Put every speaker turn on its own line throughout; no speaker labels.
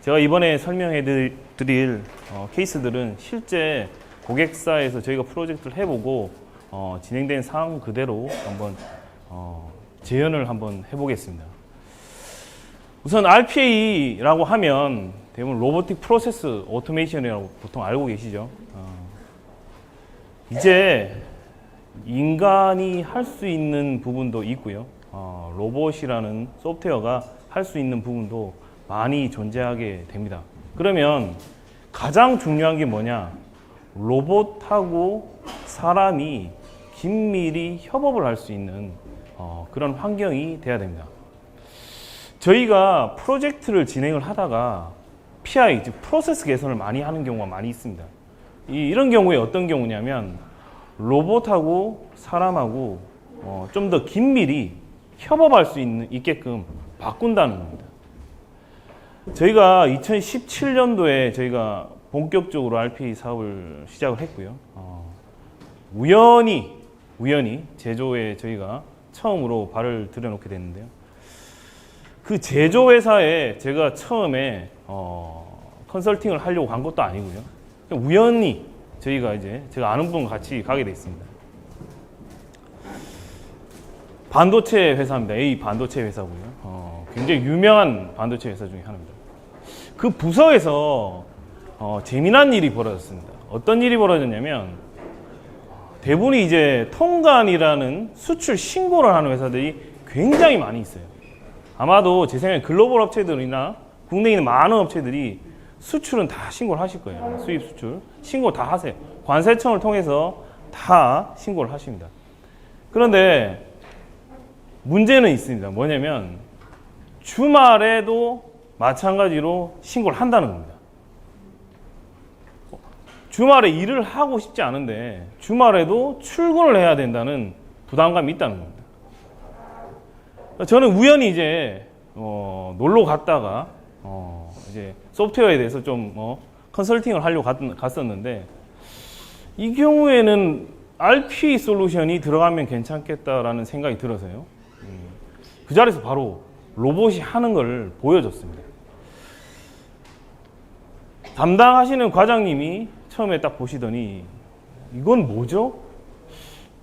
제가 이번에 설명해 드릴 케이스들은 실제 고객사에서 저희가 프로젝트를 해보고 진행된 상황 그대로 한번 재현을 한번 해보겠습니다. 우선 RPA라고 하면 대부분 로보틱 프로세스 오토메이션이라고 보통 알고 계시죠. 이제 인간이 할 수 있는 부분도 있고요. 로봇이라는 소프트웨어가 할 수 있는 부분도 많이 존재하게 됩니다. 그러면 가장 중요한 게 뭐냐? 로봇하고 사람이 긴밀히 협업을 할 수 있는 그런 환경이 돼야 됩니다. 저희가 프로젝트를 진행을 하다가 PI, 즉 프로세스 개선을 많이 하는 경우가 많이 있습니다. 이런 경우에 어떤 경우냐면 로봇하고 사람하고 좀 더 긴밀히 협업할 수 있게끔 바꾼다는 겁니다. 저희가 2017년도에 저희가 본격적으로 RPA 사업을 시작을 했고요. 우연히 제조에 저희가 처음으로 발을 들여놓게 됐는데요. 그 제조회사에 제가 처음에 컨설팅을 하려고 간 것도 아니고요. 우연히 저희가 제가 아는 분과 같이 가게 됐습니다. 반도체 회사입니다. A 반도체 회사고요. 굉장히 유명한 반도체 회사 중에 하나입니다. 그 부서에서 재미난 일이 벌어졌습니다. 어떤 일이 벌어졌냐면 대부분이 이제 통관이라는 수출 신고를 하는 회사들이 굉장히 많이 있어요. 아마도 제 생각에 글로벌 업체들이나 국내에 있는 많은 업체들이 수출은 다 신고를 하실 거예요. 수입 수출 신고 다 하세요. 관세청을 통해서 다 신고를 하십니다. 그런데 문제는 있습니다. 뭐냐면 주말에도 마찬가지로 신고를 한다는 겁니다. 주말에 일을 하고 싶지 않은데 주말에도 출근을 해야 된다는 부담감이 있다는 겁니다. 저는 우연히 놀러 갔다가 소프트웨어에 대해서 좀 컨설팅을 하려고 갔었는데 이 경우에는 RPA 솔루션이 들어가면 괜찮겠다라는 생각이 들어서요. 그 자리에서 바로 로봇이 하는 걸 보여줬습니다. 담당하시는 과장님이 처음에 딱 보시더니 이건 뭐죠?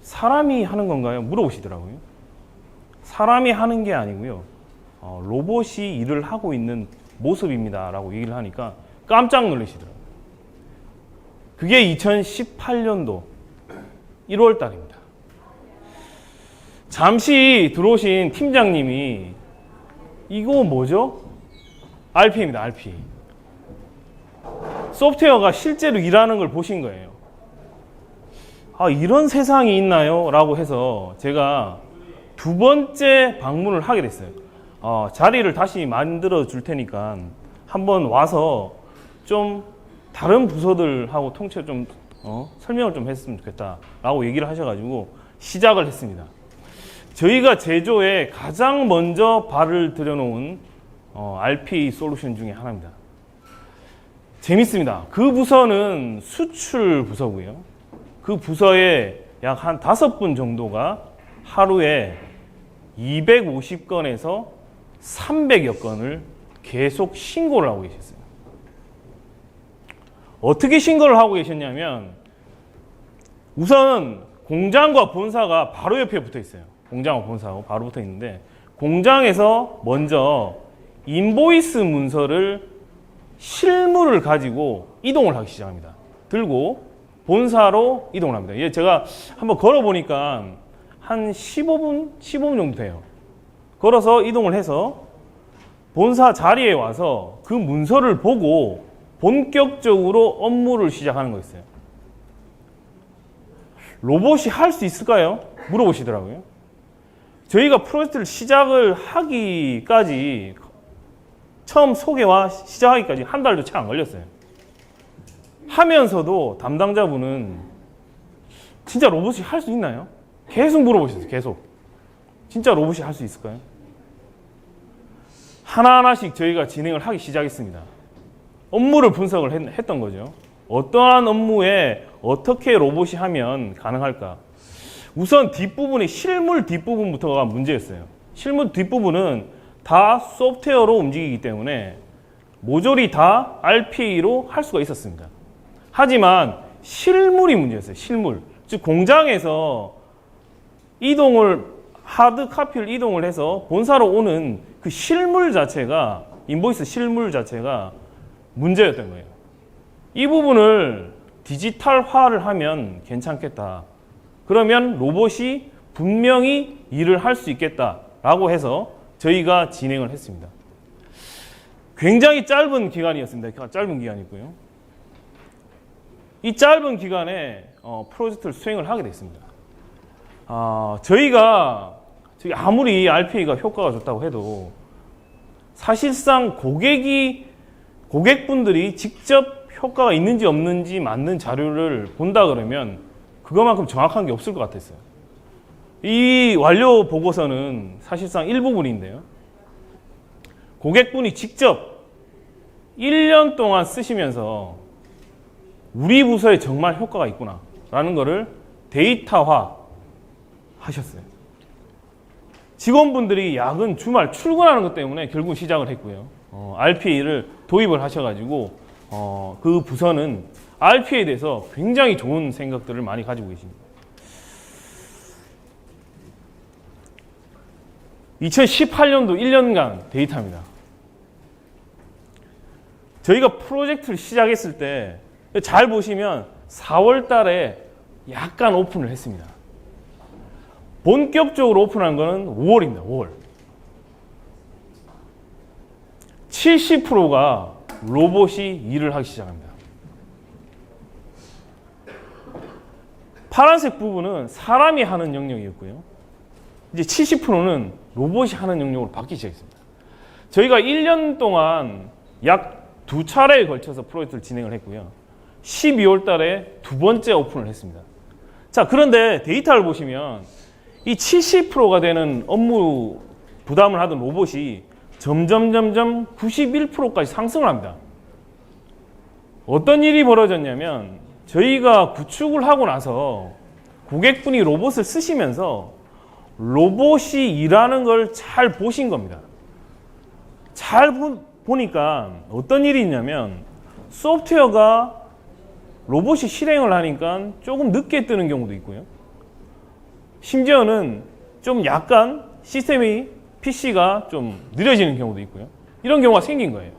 사람이 하는 건가요? 물어보시더라고요. 사람이 하는 게 아니고요. 로봇이 일을 하고 있는 모습입니다. 라고 얘기를 하니까 깜짝 놀라시더라고요. 그게 2018년도 1월 달입니다. 잠시 들어오신 팀장님이 이거 뭐죠? RPA입니다. RPA. 소프트웨어가 실제로 일하는 걸 보신 거예요. 이런 세상이 있나요? 라고 해서 제가 두 번째 방문을 하게 됐어요. 자리를 다시 만들어 줄 테니까 한번 와서 좀 다른 부서들하고 통째로 좀 설명을 좀 했으면 좋겠다 라고 얘기를 하셔가지고 시작을 했습니다. 저희가 제조에 가장 먼저 발을 들여놓은 RPA 솔루션 중에 하나입니다. 재밌습니다. 그 부서는 수출 부서고요. 그 부서에 약 한 5분 정도가 하루에 250건에서 300여 건을 계속 신고를 하고 계셨어요. 어떻게 신고를 하고 계셨냐면 우선 공장과 본사가 바로 옆에 붙어 있어요. 공장과 본사하고 바로 붙어 있는데 공장에서 먼저 인보이스 문서를 실물을 가지고 이동을 하기 시작합니다. 들고 본사로 이동을 합니다. 제가 한번 걸어보니까 한 15분 정도 돼요. 걸어서 이동을 해서 본사 자리에 와서 그 문서를 보고 본격적으로 업무를 시작하는 거였어요. 로봇이 할 수 있을까요? 물어보시더라고요. 저희가 프로젝트를 시작을 하기까지 처음 소개와 시작하기까지 한 달도 채 안 걸렸어요. 하면서도 담당자분은 진짜 로봇이 할 수 있나요? 계속 물어보셨어요. 계속. 진짜 로봇이 할 수 있을까요? 하나하나씩 저희가 진행을 하기 시작했습니다. 업무를 분석을 했던 거죠. 어떠한 업무에 어떻게 로봇이 하면 가능할까? 우선 뒷부분이 실물 뒷부분부터가 문제였어요. 실물 뒷부분은 다 소프트웨어로 움직이기 때문에 모조리 다 RPA로 할 수가 있었습니다. 하지만 실물이 문제였어요. 실물. 즉 공장에서 이동을 하드 카피를 이동을 해서 본사로 오는 그 실물 자체가 인보이스 실물 자체가 문제였던 거예요. 이 부분을 디지털화를 하면 괜찮겠다. 그러면 로봇이 분명히 일을 할 수 있겠다라고 해서 저희가 진행을 했습니다. 굉장히 짧은 기간이었습니다. 짧은 기간이고요. 이 짧은 기간에 프로젝트를 수행을 하게 됐습니다. 저희가 아무리 RPA가 효과가 좋다고 해도 사실상 고객분들이 직접 효과가 있는지 없는지 맞는 자료를 본다 그러면 그것만큼 정확한 게 없을 것 같았어요. 이 완료 보고서는 사실상 일부분인데요. 고객분이 직접 1년 동안 쓰시면서 우리 부서에 정말 효과가 있구나 라는 거를 데이터화 하셨어요. 직원분들이 야근, 주말 출근하는 것 때문에 결국 시작을 했고요. RPA를 도입을 하셔가지고 그 부서는 RPA에 대해서 굉장히 좋은 생각들을 많이 가지고 계십니다. 2018년도 1년간 데이터입니다. 저희가 프로젝트를 시작했을 때 잘 보시면 4월 달에 약간 오픈을 했습니다. 본격적으로 오픈한 거는 5월입니다. 5월. 70%가 로봇이 일을 하기 시작합니다. 파란색 부분은 사람이 하는 영역이었고요. 이제 70%는 로봇이 하는 영역으로 바뀌기 시작했습니다. 저희가 1년 동안 약 2차례에 걸쳐서 프로젝트를 진행을 했고요. 12월 달에 두 번째 오픈을 했습니다. 자, 그런데 데이터를 보시면 이 70%가 되는 업무 부담을 하던 로봇이 점점 91%까지 상승을 합니다. 어떤 일이 벌어졌냐면 저희가 구축을 하고 나서 고객분이 로봇을 쓰시면서 로봇이 일하는 걸 잘 보신 겁니다. 잘 보니까 어떤 일이 있냐면 소프트웨어가 로봇이 실행을 하니까 조금 늦게 뜨는 경우도 있고요. 심지어는 좀 약간 시스템이 PC가 좀 느려지는 경우도 있고요. 이런 경우가 생긴 거예요.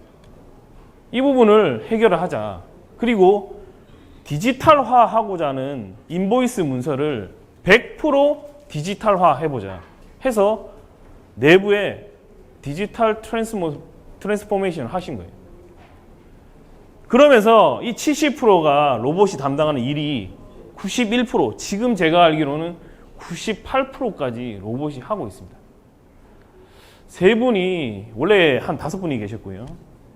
이 부분을 해결을 하자. 그리고 디지털화하고자 하는 인보이스 문서를 100% 디지털화 해보자 해서 내부에 디지털 트랜스포메이션을 하신 거예요. 그러면서 이 70%가 로봇이 담당하는 일이 91%, 지금 제가 알기로는 98%까지 로봇이 하고 있습니다. 세 분이, 원래 한 5분이 계셨고요.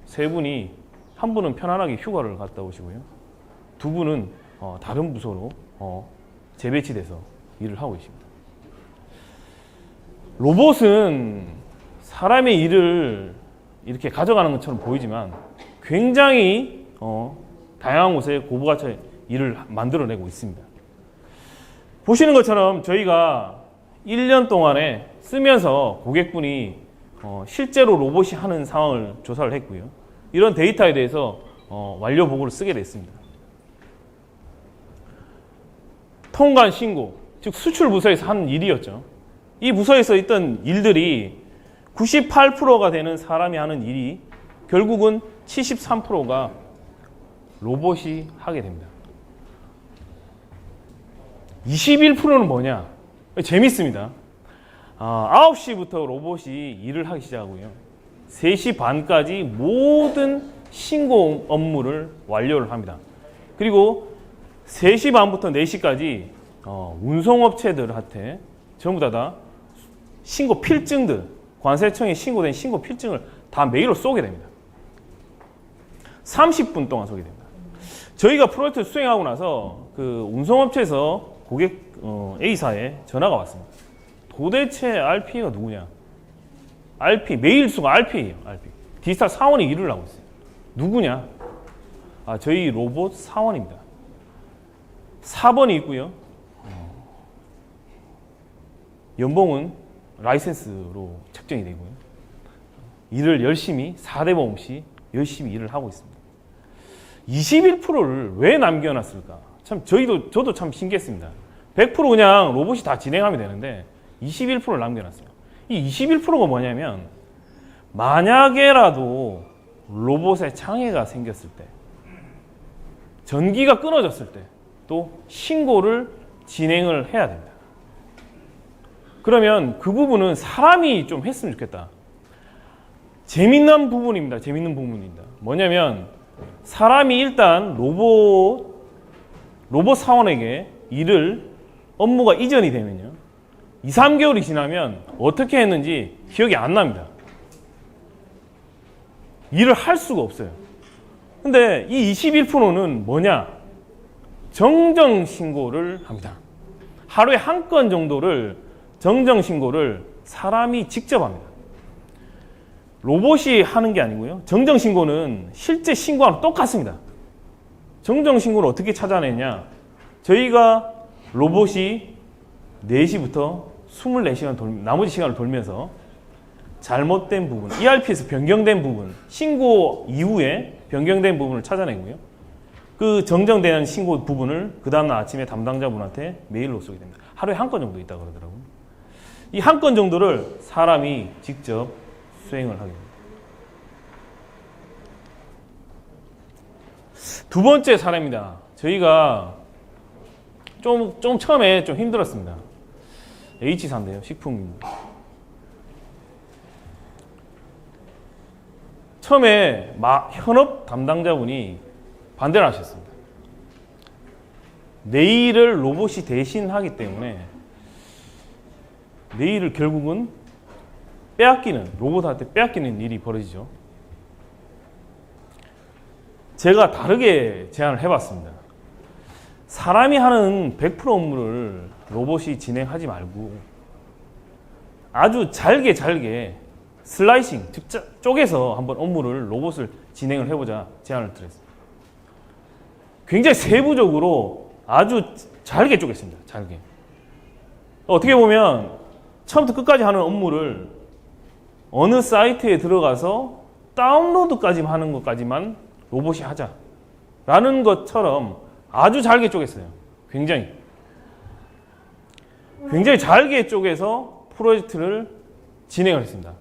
세 분이, 한 분은 편안하게 휴가를 갔다 오시고요. 두 분은 다른 부서로 재배치돼서 일을 하고 계십니다. 로봇은 사람의 일을 이렇게 가져가는 것처럼 보이지만 굉장히 다양한 곳에 고부가치 일을 만들어내고 있습니다. 보시는 것처럼 저희가 1년 동안에 쓰면서 고객분이 실제로 로봇이 하는 상황을 조사를 했고요. 이런 데이터에 대해서 완료 보고를 쓰게 됐습니다. 통관 신고, 즉 수출 부서에서 하는 일이었죠. 이 부서에서 있던 일들이 98%가 되는 사람이 하는 일이 결국은 73%가 로봇이 하게 됩니다. 21%는 뭐냐? 재밌습니다. 9시부터 로봇이 일을 하기 시작하고요. 3시 반까지 모든 신고 업무를 완료를 합니다. 그리고 3시 반부터 4시까지 운송업체들한테 전부 다 신고 필증들, 관세청에 신고된 신고 필증을 다 메일로 쏘게 됩니다. 30분 동안 쏘게 됩니다. 저희가 프로젝트를 수행하고 나서 그 운송업체에서 고객 A사에 전화가 왔습니다. 도대체 RPA가 누구냐? RPA, 메일 수가 RPA예요. RPA. 디지털 사원이 일을 하고 있어요. 누구냐? 저희 로봇 사원입니다. 4번이 있고요. 연봉은 라이센스로 책정이 되고요. 일을 열심히 4대 보험시 열심히 일을 하고 있습니다. 21%를 왜 남겨놨을까? 참 저도 참 신기했습니다. 100% 그냥 로봇이 다 진행하면 되는데 21%를 남겨놨어요. 이 21%가 뭐냐면 만약에라도 로봇에 장애가 생겼을 때, 전기가 끊어졌을 때 또 신고를 진행을 해야 됩니다. 그러면 그 부분은 사람이 좀 했으면 좋겠다. 재밌는 부분입니다. 뭐냐면 사람이 일단 로봇 사원에게 업무가 이전이 되면요, 2, 3개월이 지나면 어떻게 했는지 기억이 안 납니다. 일을 할 수가 없어요. 근데 이 21%는 뭐냐? 정정신고를 합니다. 하루에 한 건 정도를 정정신고를 사람이 직접 합니다. 로봇이 하는 게 아니고요. 정정신고는 실제 신고와는 똑같습니다. 정정신고를 어떻게 찾아내냐? 저희가 로봇이 4시부터 24시간 나머지 시간을 돌면서 잘못된 부분, ERP에서 변경된 부분, 신고 이후에 변경된 부분을 찾아내고요. 그 정정된 신고 부분을 그 다음날 아침에 담당자분한테 메일로 쏘게 됩니다. 하루에 한 건 정도 있다고 그러더라고요. 이 한 건 정도를 사람이 직접 수행을 하게 됩니다. 두 번째 사례입니다. 저희가 좀 처음에 좀 힘들었습니다. H사인데요. 식품입니다. 처음에 현업 담당자분이 반대를 하셨습니다. 내일을 로봇이 대신하기 때문에 내일을 결국은 로봇한테 빼앗기는 일이 벌어지죠. 제가 다르게 제안을 해봤습니다. 사람이 하는 100% 업무를 로봇이 진행하지 말고 아주 잘게 슬라이싱, 즉 쪼개서 한번 업무를 로봇을 진행을 해보자 제안을 드렸습니다. 굉장히 세부적으로 아주 잘게 쪼갰습니다. 잘게. 어떻게 보면 처음부터 끝까지 하는 업무를 어느 사이트에 들어가서 다운로드까지 하는 것까지만 로봇이 하자라는 것처럼 아주 잘게 쪼갰어요. 굉장히 잘게 쪼개서 프로젝트를 진행을 했습니다.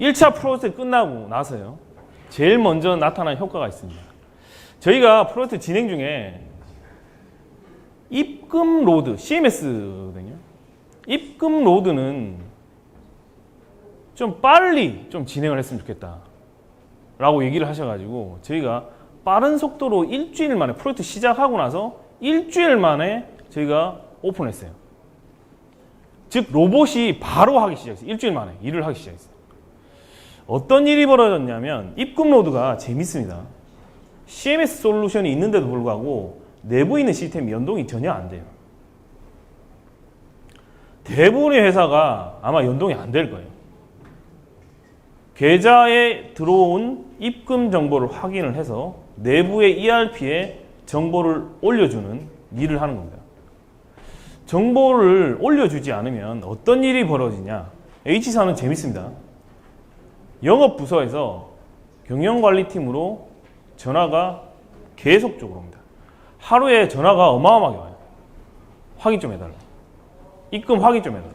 1차 프로젝트 끝나고 나서요, 제일 먼저 나타난 효과가 있습니다. 저희가 프로젝트 진행 중에 입금 로드, CMS거든요. 입금 로드는 좀 빨리 좀 진행을 했으면 좋겠다 라고 얘기를 하셔가지고 저희가 빠른 속도로 일주일 만에 프로젝트 시작하고 나서 일주일 만에 저희가 오픈했어요. 즉 로봇이 바로 하기 시작했어요. 일주일 만에 일을 하기 시작했어요. 어떤 일이 벌어졌냐면 입금 로드가 재밌습니다. CMS 솔루션이 있는데도 불구하고 내부에 있는 시스템이 연동이 전혀 안 돼요. 대부분의 회사가 아마 연동이 안 될 거예요. 계좌에 들어온 입금 정보를 확인을 해서 내부의 ERP에 정보를 올려주는 일을 하는 겁니다. 정보를 올려주지 않으면 어떤 일이 벌어지냐? H사는 재밌습니다. 영업부서에서 경영관리팀으로 전화가 계속적으로 옵니다. 하루에 전화가 어마어마하게 와요. 확인 좀 해달라. 입금 확인 좀 해달라.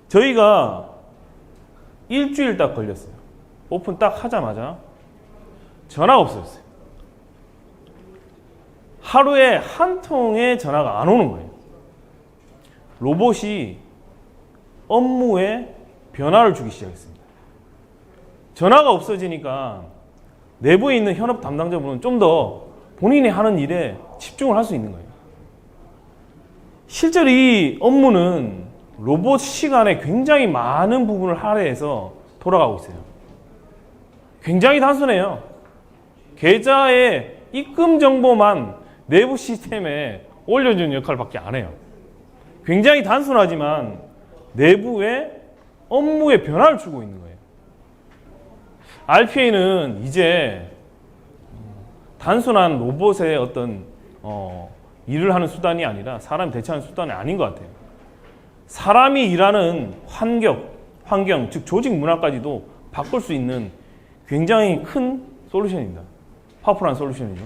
저희가 일주일 딱 걸렸어요. 오픈 딱 하자마자 전화가 없어졌어요. 하루에 한 통의 전화가 안 오는 거예요. 로봇이 업무에 변화를 주기 시작했습니다. 전화가 없어지니까 내부에 있는 현업 담당자분은 좀 더 본인이 하는 일에 집중을 할 수 있는 거예요. 실제로 이 업무는 로봇 시간에 굉장히 많은 부분을 할애해서 돌아가고 있어요. 굉장히 단순해요. 계좌의 입금 정보만 내부 시스템에 올려주는 역할밖에 안 해요. 굉장히 단순하지만 내부에 업무에 변화를 주고 있는 거예요. RPA는 이제 단순한 로봇의 어떤 일을 하는 수단이 아니라 사람이 대체하는 수단이 아닌 것 같아요. 사람이 일하는 환경, 즉 조직 문화까지도 바꿀 수 있는 굉장히 큰 솔루션입니다. 파워풀한 솔루션이죠.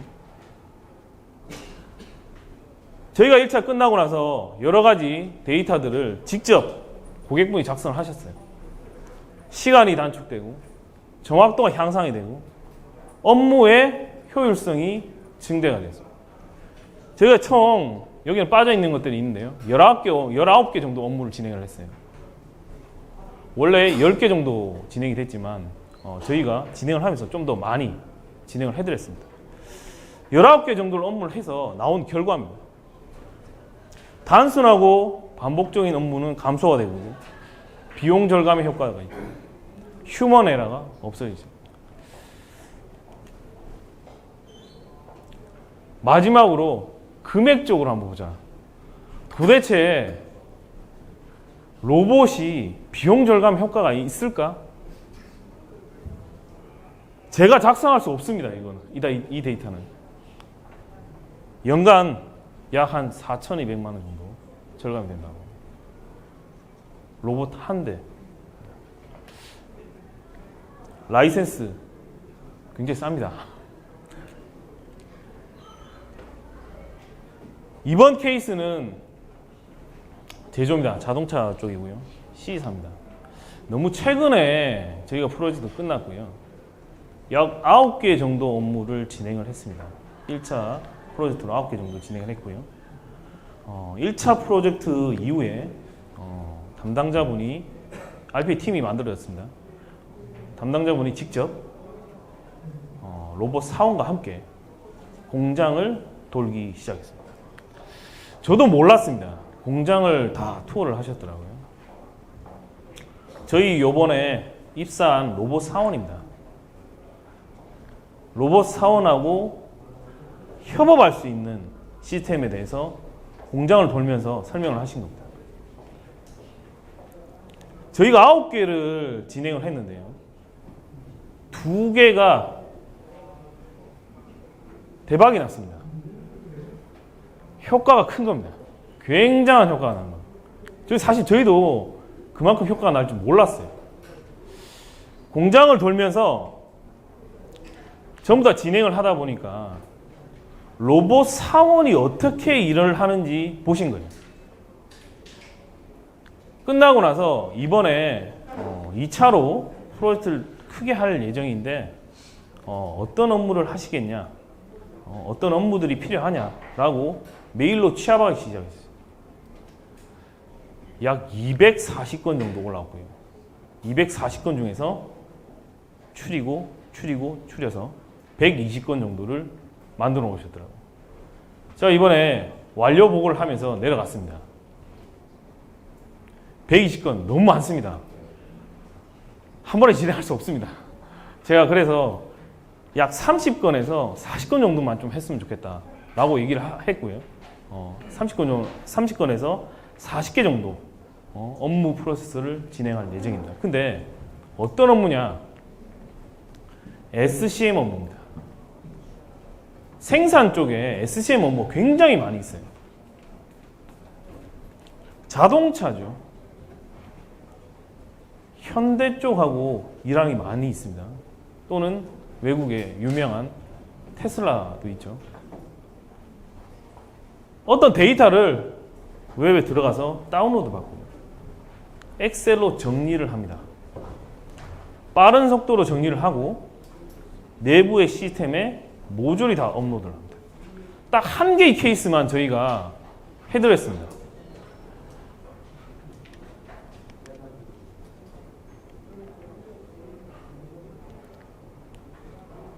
저희가 1차 끝나고 나서 여러 가지 데이터들을 직접 고객분이 작성을 하셨어요. 시간이 단축되고 정확도가 향상이 되고 업무의 효율성이 증대가 됐습니다. 저희가 총 여기는 빠져 있는 것들이 있는데요. 19개 정도 업무를 진행을 했어요. 원래 10개 정도 진행이 됐지만 저희가 진행을 하면서 좀 더 많이 진행을 해드렸습니다. 19개 정도를 업무를 해서 나온 결과입니다. 단순하고 반복적인 업무는 감소가 되고 비용 절감의 효과가 있고 휴먼 에러가 없어지죠. 마지막으로 금액적으로 한번 보자. 도대체 로봇이 비용 절감 효과가 있을까? 제가 작성할 수 없습니다. 이 데이터는 연간 약 한 4,200만 원 정도 절감이 된다고. 로봇 한 대. 라이센스 굉장히 쌉니다. 이번 케이스는 제조입니다. 자동차 쪽이고요. C사입니다. 너무 최근에 저희가 프로젝트 끝났고요. 약 9개 정도 업무를 진행을 했습니다. 1차 프로젝트로 9개 정도 진행을 했고요. 1차 프로젝트 이후에 담당자분이 RPA 팀이 만들어졌습니다. 담당자분이 직접 로봇 사원과 함께 공장을 돌기 시작했습니다. 저도 몰랐습니다. 공장을 다 투어를 하셨더라고요. 저희 요번에 입사한 로봇 사원입니다. 로봇 사원하고 협업할 수 있는 시스템에 대해서 공장을 돌면서 설명을 하신 겁니다. 저희가 9개를 진행을 했는데요. 2개가 대박이 났습니다. 효과가 큰 겁니다. 굉장한 효과가 난 겁니다. 사실 저희도 그만큼 효과가 날 줄 몰랐어요. 공장을 돌면서 전부 다 진행을 하다 보니까 로봇 사원이 어떻게 일을 하는지 보신 거예요. 끝나고 나서 이번에 2차로 프로젝트를 크게 할 예정인데 어떤 업무를 하시겠냐, 어떤 업무들이 필요하냐라고 메일로 취합하기 시작했어요. 약 240건 정도 올라왔고요. 240건 중에서 추려서 120건 정도를 만들어 오셨더라고요. 제가 이번에 완료 보고를 하면서 내려갔습니다. 120건 너무 많습니다. 한 번에 진행할 수 없습니다. 제가 그래서 약 30건에서 40건 정도만 좀 했으면 좋겠다라고 얘기를 했고요. 30건에서 40개 정도 업무 프로세스를 진행할 예정입니다. 근데 어떤 업무냐? SCM 업무입니다. 생산 쪽에 SCM 업무 굉장히 많이 있어요. 자동차죠. 현대 쪽하고 일항이 많이 있습니다. 또는 외국의 유명한 테슬라도 있죠. 어떤 데이터를 웹에 들어가서 다운로드 받고 엑셀로 정리를 합니다. 빠른 속도로 정리를 하고 내부의 시스템에 모조리 다 업로드를 합니다. 딱 한 개의 케이스만 저희가 해드렸습니다.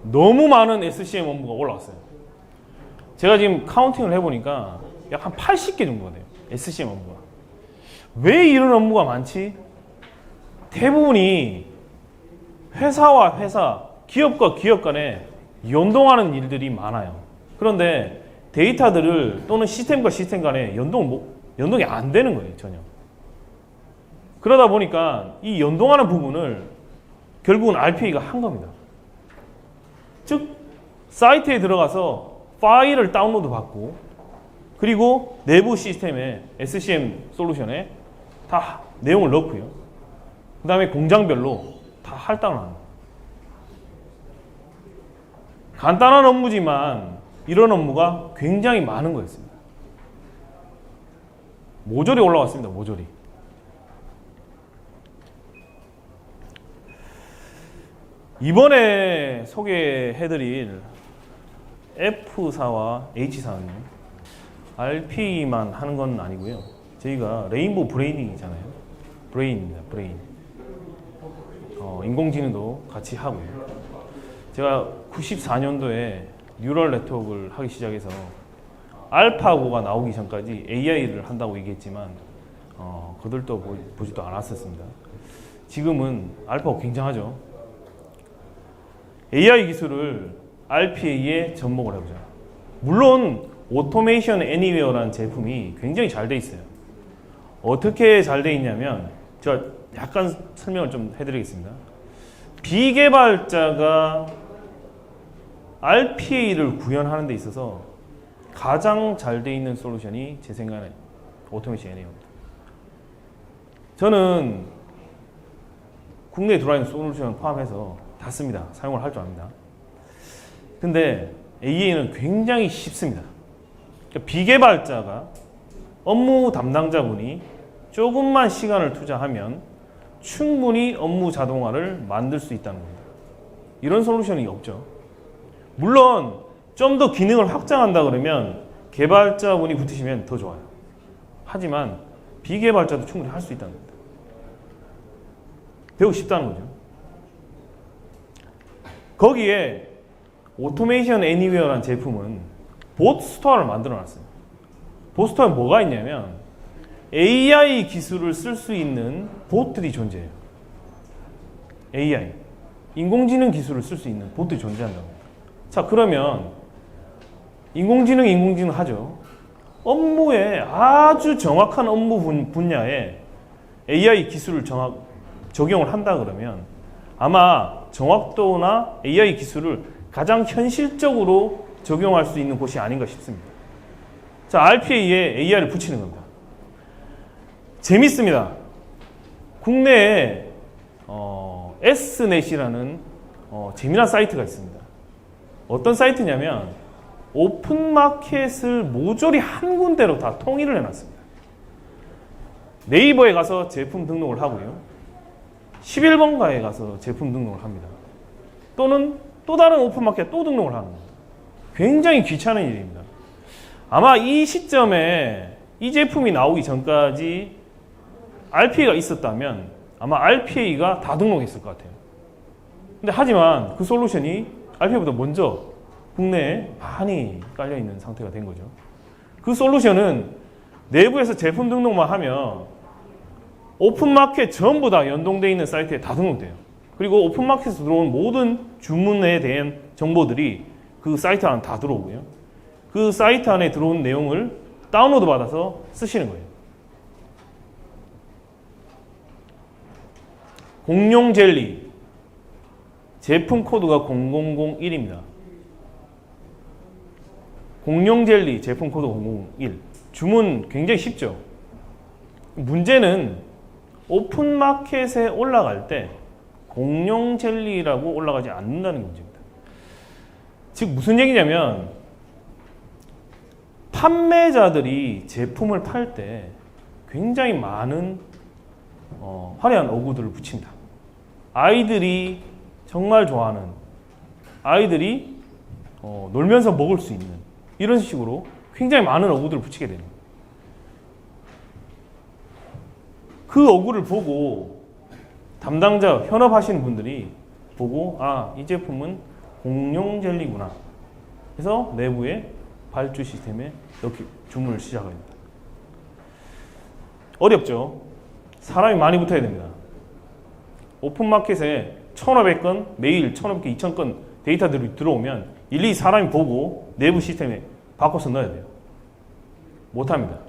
너무 많은 SCM 업무가 올라왔어요. 제가 지금 카운팅을 해보니까 약 한 80개 정도가 돼요. SCM 업무가. 왜 이런 업무가 많지? 대부분이 회사와 회사, 기업과 기업 간에 연동하는 일들이 많아요. 그런데 데이터들을 또는 시스템과 시스템 간에 연동이 안 되는 거예요, 전혀. 그러다 보니까 이 연동하는 부분을 결국은 RPA가 한 겁니다. 즉, 사이트에 들어가서 파일을 다운로드 받고 그리고 내부 시스템에 SCM 솔루션에 다 내용을 넣고요. 그 다음에 공장별로 다 할당을 합니다. 간단한 업무지만 이런 업무가 굉장히 많은 거였습니다. 모조리 올라왔습니다. 모조리. 이번에 소개해드릴 F사와 H사는요, RP만 하는 건 아니고요. 저희가 레인보우 브레인이잖아요. 브레인입니다. 브레인. 인공지능도 같이 하고요. 제가 94년도에 뉴럴 네트워크를 하기 시작해서 알파고가 나오기 전까지 AI를 한다고 얘기했지만 그들도 보지도 않았었습니다. 지금은 알파고 굉장하죠. AI 기술을 RPA에 접목을 해보자. 물론 오토메이션 애니웨어라는 제품이 굉장히 잘 돼 있어요. 어떻게 잘 돼 있냐면 제가 약간 설명을 좀 해드리겠습니다. 비개발자가 RPA를 구현하는 데 있어서 가장 잘 돼 있는 솔루션이 제 생각에 오토메이션 애니웨어입니다. 저는 국내에 들어와 있는 솔루션 포함해서 다 씁니다. 사용을 할 줄 압니다. 근데 AI는 굉장히 쉽습니다. 그러니까 비개발자가 업무 담당자분이 조금만 시간을 투자하면 충분히 업무 자동화를 만들 수 있다는 겁니다. 이런 솔루션이 없죠. 물론 좀 더 기능을 확장한다 그러면 개발자분이 붙으시면 더 좋아요. 하지만 비개발자도 충분히 할 수 있다는 겁니다. 배우기 쉽다는 거죠. 거기에 오토메이션 애니웨어라는 제품은 봇 스토어를 만들어 놨어요. 봇 스토어에 뭐가 있냐면 AI 기술을 쓸 수 있는 봇들이 존재해요. AI, 인공지능 기술을 쓸 수 있는 봇들이 존재한다고. 자, 그러면 인공지능 하죠. 업무에 아주 정확한 업무 분야에 AI 기술을 적용을 한다 그러면 아마 정확도나 AI 기술을 가장 현실적으로 적용할 수 있는 곳이 아닌가 싶습니다. 자, RPA에 AI를 붙이는 겁니다. 재밌습니다. 국내에 S넷이라는 재미난 사이트가 있습니다. 어떤 사이트냐면 오픈마켓을 모조리 한 군데로 다 통일을 해놨습니다. 네이버에 가서 제품 등록을 하고요. 11번가에 가서 제품 등록을 합니다. 또는 또 다른 오픈마켓에 또 등록을 하는 겁니다. 굉장히 귀찮은 일입니다. 아마 이 시점에 이 제품이 나오기 전까지 RPA가 있었다면 아마 RPA가 다 등록했을 것 같아요. 근데 하지만 그 솔루션이 RPA보다 먼저 국내에 많이 깔려있는 상태가 된 거죠. 그 솔루션은 내부에서 제품 등록만 하면 오픈마켓 전부 다 연동되어 있는 사이트에 다 등록돼요. 그리고 오픈마켓에서 들어온 모든 주문에 대한 정보들이 그 사이트 안에 다 들어오고요. 그 사이트 안에 들어온 내용을 다운로드 받아서 쓰시는 거예요. 공룡 젤리 제품 코드가 0001입니다. 공룡 젤리 제품 코드 001 주문 굉장히 쉽죠. 문제는 오픈마켓에 올라갈 때 공룡 젤리라고 올라가지 않는다는 게 문제입니다. 즉 무슨 얘기냐면 판매자들이 제품을 팔 때 굉장히 많은 화려한 어구들을 붙입니다. 아이들이 정말 좋아하는, 아이들이 놀면서 먹을 수 있는 이런 식으로 굉장히 많은 어구들을 붙이게 됩니다. 그 어구를 보고 담당자, 현업하시는 분들이 보고 이 제품은 공룡 젤리구나 해서 내부에 발주 시스템에 이렇게 주문을 시작합니다. 어렵죠. 사람이 많이 붙어야 됩니다. 오픈마켓에 1,500건, 매일 1,500건, 2,000건 데이터들이 들어오면 일일이 사람이 보고 내부 시스템에 바꿔서 넣어야 돼요. 못합니다.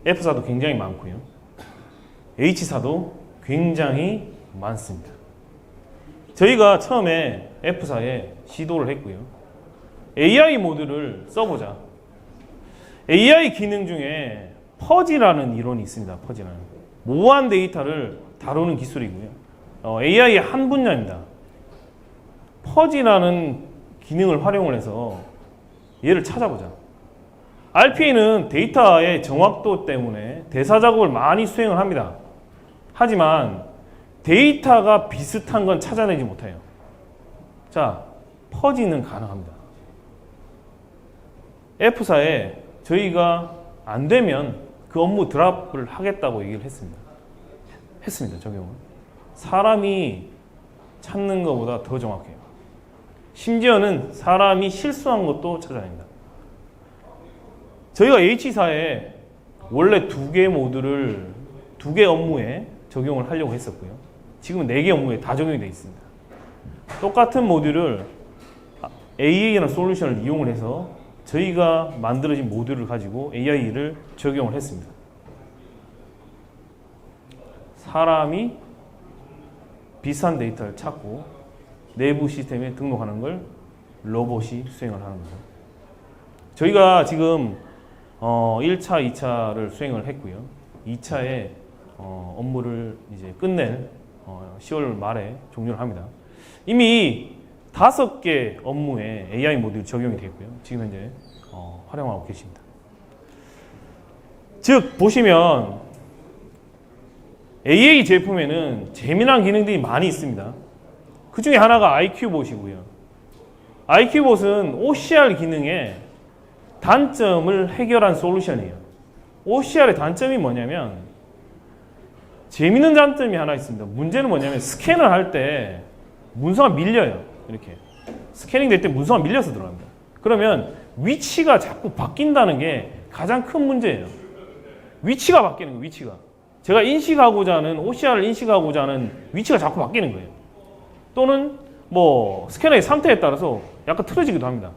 F사도 굉장히 많고요. H사도 굉장히 많습니다. 저희가 처음에 F사에 시도를 했고요. AI 모드를 써보자. AI 기능 중에 퍼지라는 이론이 있습니다. 퍼지라는 모호한 데이터를 다루는 기술이고요. AI의 한 분야입니다. 퍼지라는 기능을 활용을 해서 얘를 찾아보자. RPA는 데이터의 정확도 때문에 대사 작업을 많이 수행을 합니다. 하지만 데이터가 비슷한 건 찾아내지 못해요. 자, 퍼지는 가능합니다. F사에 저희가 안 되면 그 업무 드랍을 하겠다고 얘기를 했습니다. 적용을. 사람이 찾는 것보다 더 정확해요. 심지어는 사람이 실수한 것도 찾아냅니다. 저희가 H사에 원래 2개 모듈을 2개 업무에 적용을 하려고 했었고요. 지금은 4개 업무에 다 적용이 되어 있습니다. 똑같은 모듈을 AA라는 솔루션을 이용을 해서 저희가 만들어진 모듈을 가지고 AI를 적용을 했습니다. 사람이 비슷한 데이터를 찾고 내부 시스템에 등록하는 걸 로봇이 수행을 하는 거죠. 저희가 지금 1차, 2차를 수행을 했고요. 2차에 업무를 이제 끝낼 10월 말에 종료를 합니다. 이미 5개 업무에 AI 모듈이 적용이 되고요. 지금 현재 활용하고 계십니다. 즉 보시면 AA 제품에는 재미난 기능들이 많이 있습니다. 그 중에 하나가 IQ봇이고요. IQ봇은 OCR 기능의 단점을 해결한 솔루션이에요. OCR의 단점이 뭐냐면 재미있는 단점이 하나 있습니다. 문제는 뭐냐면 스캔을 할 때 문서가 밀려요. 이렇게 스캐닝 될 때 문서가 밀려서 들어갑니다. 그러면 위치가 자꾸 바뀐다는 게 가장 큰 문제예요. 위치가 바뀌는 거예요. 위치가. 제가 인식하고자 하는 OCR을 인식하고자 하는 위치가 자꾸 바뀌는 거예요. 또는 뭐 스캐너의 상태에 따라서 약간 틀어지기도 합니다.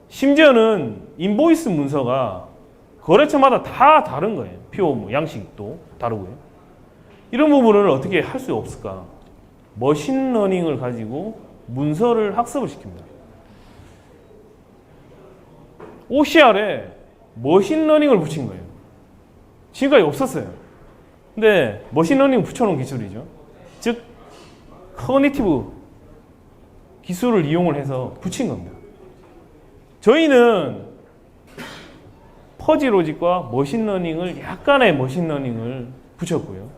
심지어는 인보이스 문서가 거래처마다 다 다른 거예요. 표 양식도 다르고요. 이런 부분을 어떻게 할 수 없을까? 머신러닝을 가지고 문서를 학습을 시킵니다. OCR에 머신러닝을 붙인 거예요. 지금까지 없었어요. 근데 머신러닝 붙여놓은 기술이죠. 즉 커그니티브 기술을 이용을 해서 붙인 겁니다. 저희는 퍼지 로직과 머신러닝을 약간의 머신러닝을 붙였고요.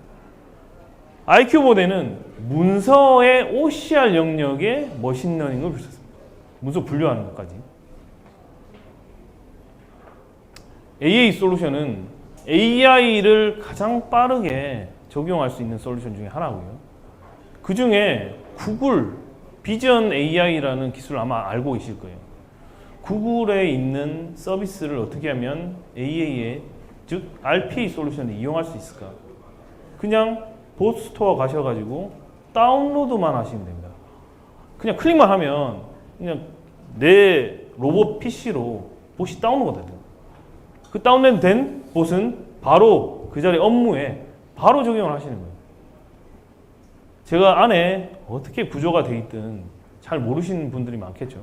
IQ봇에는 문서의 OCR 영역에 머신러닝을 붙였습니다. 문서 분류하는 것까지. AA 솔루션은 AI를 가장 빠르게 적용할 수 있는 솔루션 중에 하나고요. 그 중에 구글 비전 AI라는 기술을 아마 알고 계실 거예요. 구글에 있는 서비스를 어떻게 하면 AA의 즉 RPA 솔루션을 이용할 수 있을까? 그냥 봇 스토어 가셔가지고 다운로드만 하시면 됩니다. 그냥 클릭만 하면 그냥 내 로봇 PC로 봇이 다운로드가 돼요. 그 다운로드된 봇은 바로 그 자리 업무에 바로 적용을 하시는 거예요. 제가 안에 어떻게 구조가 돼 있든 잘 모르시는 분들이 많겠죠.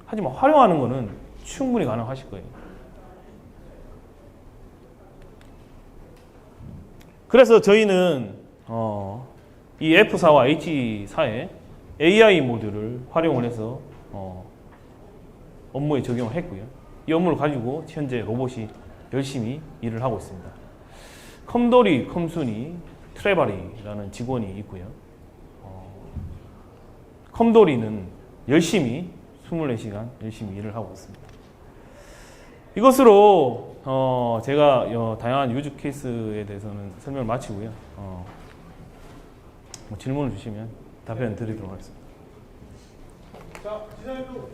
하지만 활용하는 거는 충분히 가능하실 거예요. 그래서 저희는 이 F4와 H4의 AI 모듈을 활용을 해서 업무에 적용을 했고요. 이 업무를 가지고 현재 로봇이 열심히 일을 하고 있습니다. 컴돌이, 컴순이, 트레바리라는 직원이 있고요. 컴돌이는 열심히 24시간 열심히 일을 하고 있습니다. 이것으로 제가 다양한 유즈 케이스에 대해서는 설명을 마치고요. 뭐 질문을 주시면 답변 드리도록 하겠습니다.
자, 지사님도